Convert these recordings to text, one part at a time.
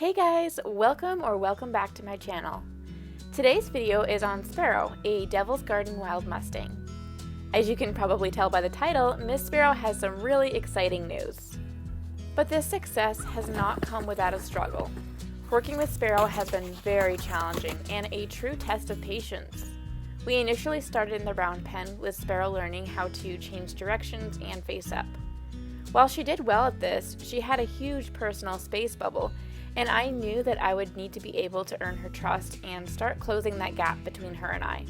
Hey guys, welcome back to my channel. Today's video is on Sparrow, a Devil's Garden Wild Mustang. As you can probably tell by the title, Miss Sparrow has some really exciting news. But this success has not come without a struggle. Working with Sparrow has been very challenging and a true test of patience. We initially started in the round pen with Sparrow learning how to change directions and face up. While she did well at this, she had a huge personal space bubble, and I knew that I would need to be able to earn her trust and start closing that gap between her and I.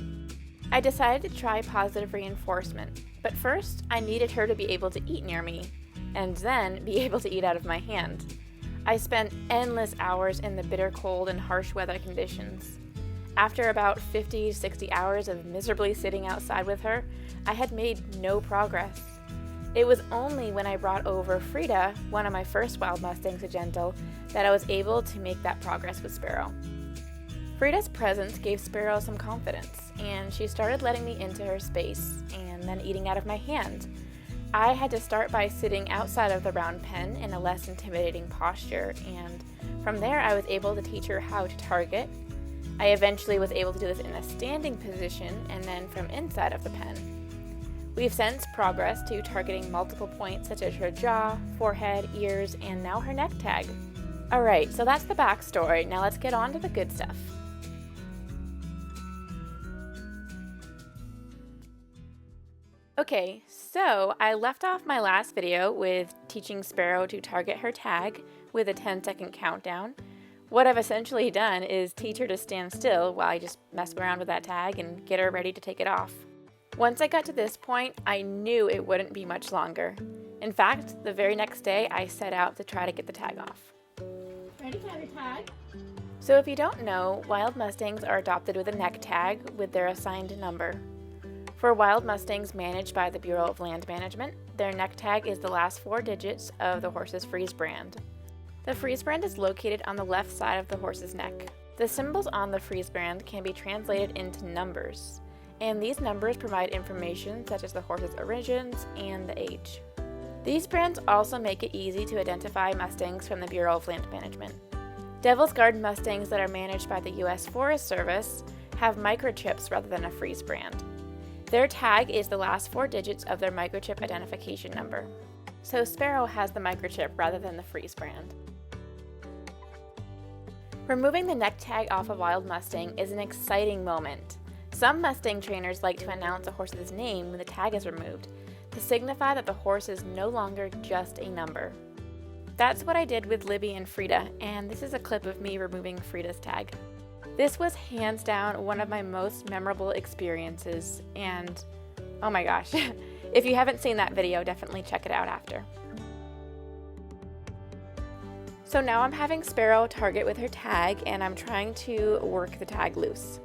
I decided to try positive reinforcement, but first I needed her to be able to eat near me, and then be able to eat out of my hand. I spent endless hours in the bitter cold and harsh weather conditions. After about 50 to 60 hours of miserably sitting outside with her, I had made no progress. It was only when I brought over Frieda, one of my first wild Mustangs to Gentle, that I was able to make that progress with Sparrow. Frieda's presence gave Sparrow some confidence, and she started letting me into her space, and then eating out of my hand. I had to start by sitting outside of the round pen in a less intimidating posture, and from there I was able to teach her how to target. I eventually was able to do this in a standing position, and then from inside of the pen. We've since progressed to targeting multiple points such as her jaw, forehead, ears, and now her neck tag. Alright, so that's the backstory. Now let's get on to the good stuff. Okay, so I left off my last video with teaching Sparrow to target her tag with a 10-second countdown. What I've essentially done is teach her to stand still while I just mess around with that tag and get her ready to take it off. Once I got to this point, I knew it wouldn't be much longer. In fact, the very next day, I set out to try to get the tag off. Ready to have your tag? So if you don't know, wild Mustangs are adopted with a neck tag with their assigned number. For wild Mustangs managed by the Bureau of Land Management, their neck tag is the last 4 digits of the horse's freeze brand. The freeze brand is located on the left side of the horse's neck. The symbols on the freeze brand can be translated into numbers, and these numbers provide information such as the horse's origins and the age. These brands also make it easy to identify Mustangs from the Bureau of Land Management. Devil's Garden Mustangs that are managed by the U.S. Forest Service have microchips rather than a freeze brand. Their tag is the last 4 digits of their microchip identification number. So Sparrow has the microchip rather than the freeze brand. Removing the neck tag off a wild Mustang is an exciting moment. Some Mustang trainers like to announce a horse's name when the tag is removed, to signify that the horse is no longer just a number. That's what I did with Libby and Frieda, and this is a clip of me removing Frieda's tag. This was hands down one of my most memorable experiences, and oh my gosh, if you haven't seen that video, definitely check it out after. So now I'm having Sparrow target with her tag, and I'm trying to work the tag loose.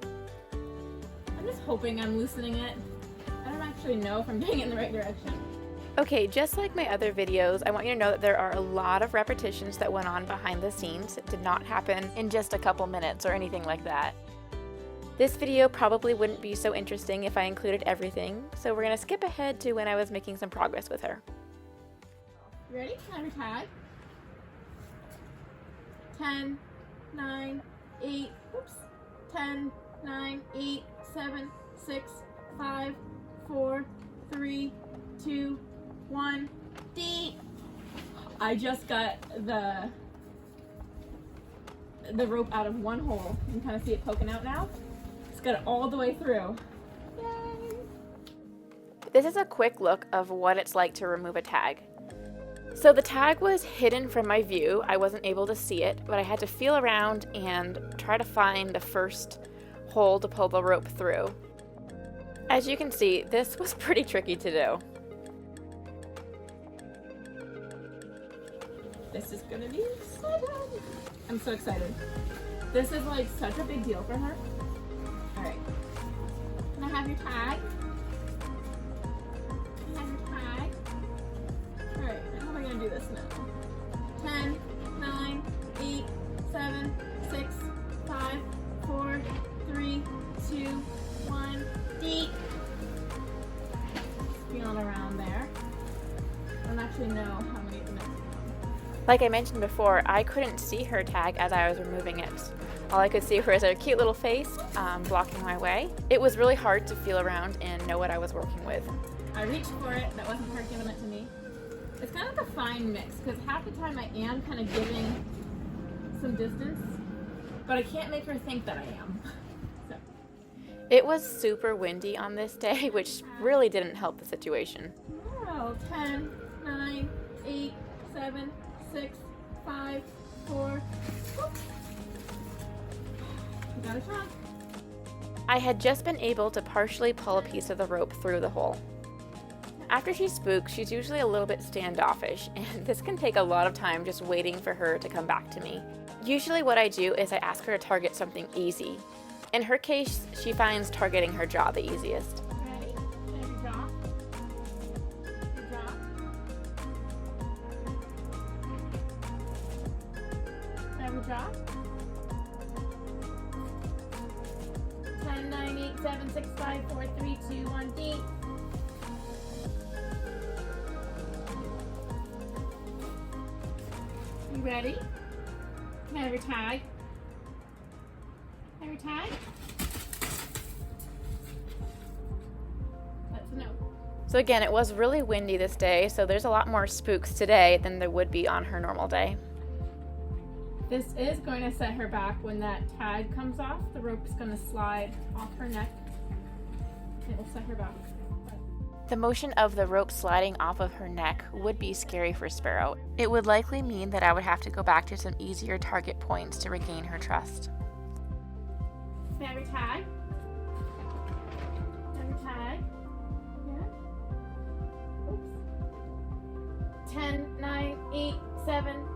I'm just hoping I'm loosening it. I don't actually know if I'm doing it in the right direction. Okay, just like my other videos, I want you to know that there are a lot of repetitions that went on behind the scenes. It did not happen in just a couple minutes or anything like that. This video probably wouldn't be so interesting if I included everything, so we're gonna skip ahead to when I was making some progress with her. You ready? Have your tag. 10, 9, 8, oops, 10, 9, 8, 7, 6, 5, 4, 3, 2, 1, D. I just got the rope out of one hole. You can kind of see it poking out now. It's got it all the way through. Yay! This is a quick look of what it's like to remove a tag. So the tag was hidden from my view. I wasn't able to see it, but I had to feel around and try to find the first hole to pull the rope through. As you can see, this was pretty tricky to do. This is gonna be exciting. I'm so excited. This is like such a big deal for her. All right, can I have your tag? Can I have your tag? All right, how am I gonna do this now? 10, 9, 8, 7, 6, 5, 4, 3, 2, 1, D. Feeling around there. I don't actually know how many of them. Like I mentioned before, I couldn't see her tag as I was removing it. All I could see was her cute little face blocking my way. It was really hard to feel around and know what I was working with. I reached for it, that wasn't her giving it to me. It's kind of like a fine mix, because half the time I am kind of giving some distance, but I can't make her think that I am. So. It was super windy on this day, which really didn't help the situation. Wow, 10, 9, 8, 7, 6, 5, 4. Whoop. You got a shot. I had just been able to partially pull a piece of the rope through the hole. After she spooks, she's usually a little bit standoffish, and this can take a lot of time just waiting for her to come back to me. Usually what I do is I ask her to target something easy. In her case, she finds targeting her jaw the easiest. Ready? There's your jaw. Your jaw. There's your jaw. 10, 9, 8, 7, 6, 5, 4, 3, 2, 1, D. You ready? Can I have your tag? Have your tag? That's a no. So again, it was really windy this day, so there's a lot more spooks today than there would be on her normal day. This is going to set her back when that tag comes off. The rope is going to slide off her neck. It will set her back. The motion of the rope sliding off of her neck would be scary for Sparrow. It would likely mean that I would have to go back to some easier target points to regain her trust. Can I have your tag? Have your tag? Yeah? Oops. 10, 9, 8, 7,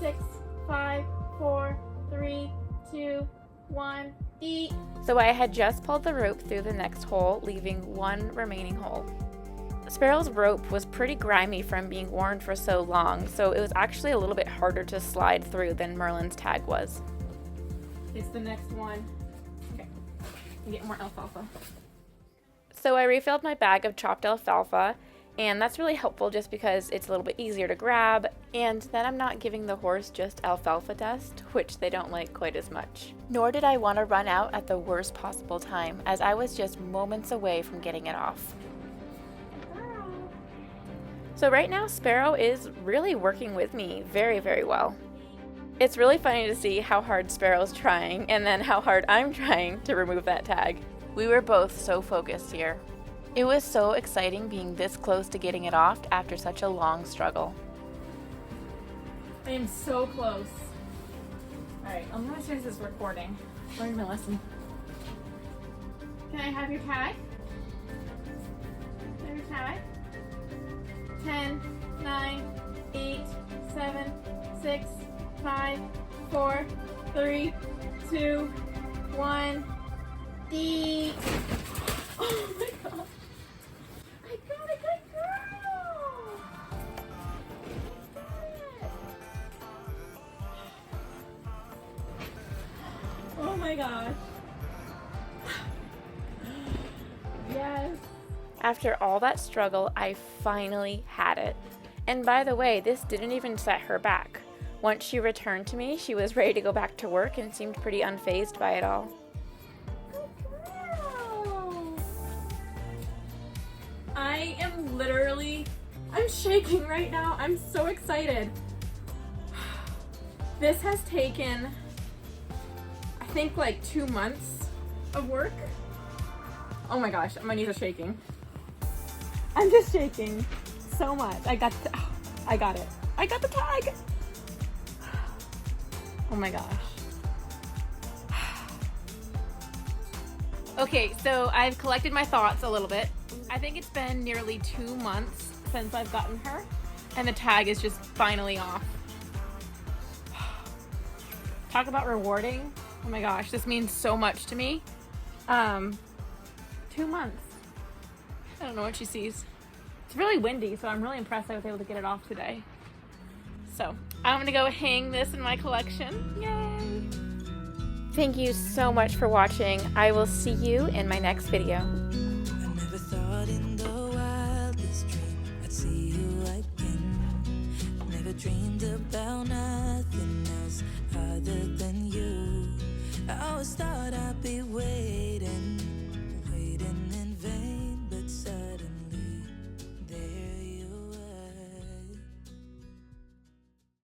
6, 5, 4, 3, 2, 1, D. So I had just pulled the rope through the next hole, leaving one remaining hole. Sparrow's rope was pretty grimy from being worn for so long, so it was actually a little bit harder to slide through than Merlin's tag was. It's the next one. Okay, get more alfalfa. So I refilled my bag of chopped alfalfa, and that's really helpful just because it's a little bit easier to grab, and then I'm not giving the horse just alfalfa dust, which they don't like quite as much. Nor did I want to run out at the worst possible time, as I was just moments away from getting it off. So right now, Sparrow is really working with me very, very well. It's really funny to see how hard Sparrow's trying and then how hard I'm trying to remove that tag. We were both so focused here. It was so exciting being this close to getting it off after such a long struggle. I am so close. Alright, I'm gonna change this recording. Learn my lesson. Can I have your tag? Can I have your tag? 10, 9, 8, 7, 6, 5, 4, 3, 2, 1, D. Oh my god. I got it, good girl. Oh my gosh. Yes. After all that struggle, I finally had it. And by the way, this didn't even set her back. Once she returned to me, she was ready to go back to work and seemed pretty unfazed by it all. I am literally, I'm shaking right now. I'm so excited. This has taken, I think, like 2 months of work. Oh my gosh, my knees are shaking. I'm just shaking so much. I got it. I got the tag. Oh my gosh. Okay, so I've collected my thoughts a little bit. I think it's been nearly 2 months since I've gotten her, and the tag is just finally off. Talk about rewarding. Oh my gosh, this means so much to me. 2 months. I don't know what she sees. It's really windy, so I'm really impressed I was able to get it off today. So I'm gonna go hang this in my collection. Yay! Thank you so much for watching. I will see you in my next video. I never thought in the wildest dream I'd see you again. Never dreamed about nothing else other than you. I always thought